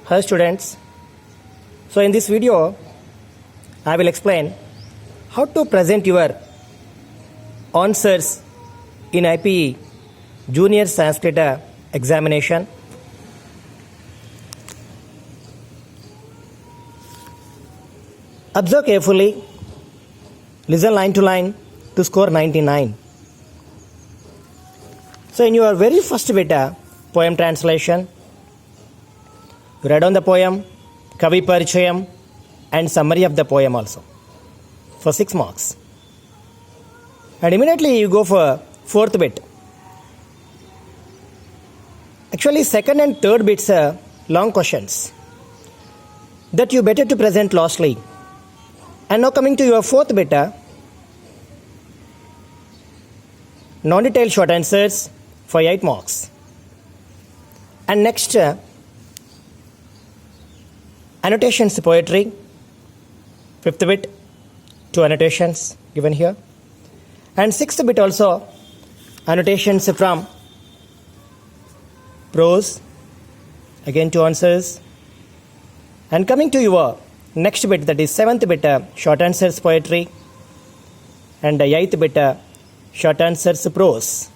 Hi students. So in this video I will explain how to present your answers in IPE Junior Sanskrit examination. Observe carefully, listen line to line to score 99. So in your very first bit, poem translation, you write down the poem, Kavi Parichayam, and summary of the poem also for 6 marks. And immediately you go for fourth bit. Actually, second and third bits are long questions that you better to present lastly. And now coming to your fourth bit, non-detailed short answers for 8 marks. And next, annotations poetry, fifth bit, 2 annotations given here. And sixth bit also, annotations from prose, again 2 answers. And coming to your next bit, that is seventh bit, short answers poetry, and eighth bit, short answers prose.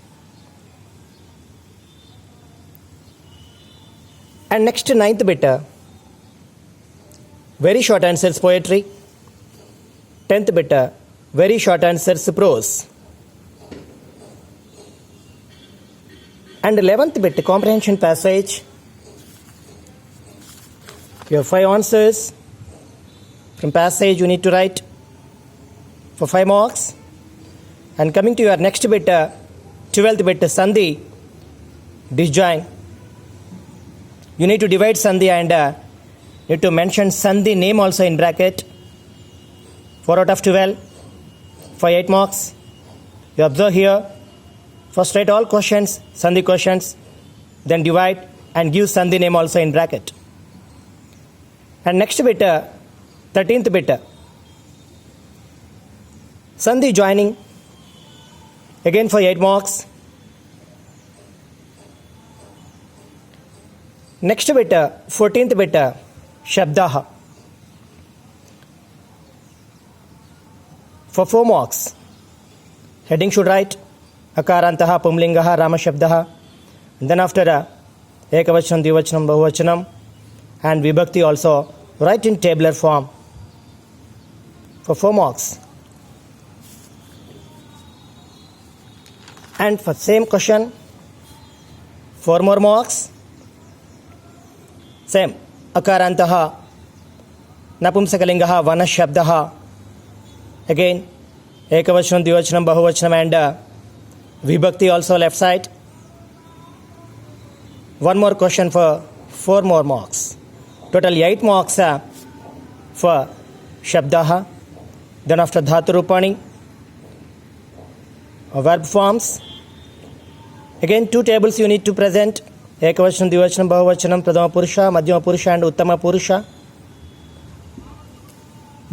And next ninth bit, very short answers poetry, 10th bit, very short answers prose. And 11th bit, comprehension passage. You have 5 answers from passage you need to write for 5 marks. And coming to your next bit, 12th bit, Sandhi, disjoin. You need to divide Sandhi and need to mention Sandhi name also in bracket. 4 out of 12 for 8 marks. You observe here. First write all questions, Sandhi questions, then divide and give Sandhi name also in bracket. And next bit, 13th bit, Sandhi joining, again for 8 marks. Next bit, 14th bit, Shabdaha for 4 marks. Heading should write Akarantaha, Pumlingaha, Rama Shabdaha. Then after Ekavachanam, Dvivachanam, Bahuvachanam, and Vibhakti also write in tabular form for 4 marks. And for same question, 4 more marks. Same. Akarantaha, Napumsakalingaha, Vanashabdaha. Again, Ekavachanam, Dvivachanam, Bahuvachanam, and Vibhakti also left side. 1 more question for 4 more marks. Total 8 marks for Shabdaha. Then after Dhatu Rupani, verb forms. Again 2 tables you need to present. Ekavachanam, Dvivachanam, Bahuvachanam, Pradhama Purusha, Madhyama Purusha, and Uttama Purusha.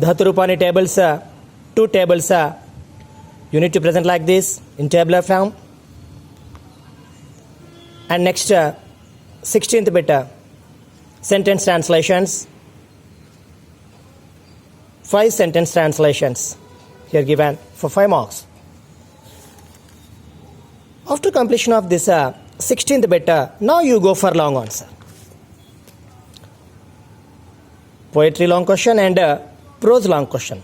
Dhatu Rupani tables, 2 tables you need to present like this in tabular form. And next 16th bit, sentence translations. 5 sentence translations here given for 5 marks. After completion of this 16th bit, now you go for long answer. Poetry long question and prose long question.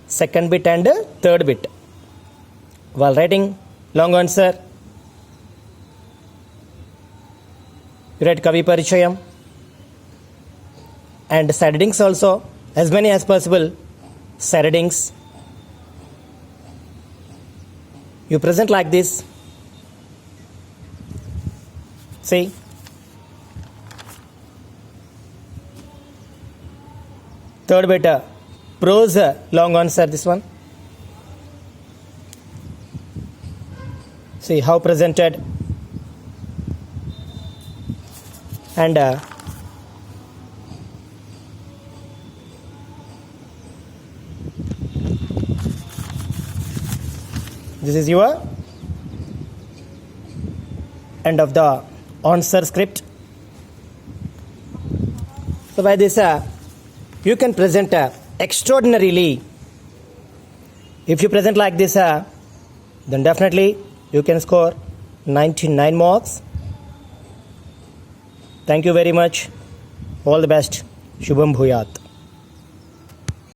Second bit and third bit. While writing long answer, you write Kavi Parichayam and side headings also, as many as possible side headings. You present like this. See, third bit, prose long answer, this one. See how presented. And this is your end of the answer script. So by this, you can present extraordinarily. If you present like this, then definitely you can score 99 marks. Thank you very much. All the best. Shubham Bhuyat.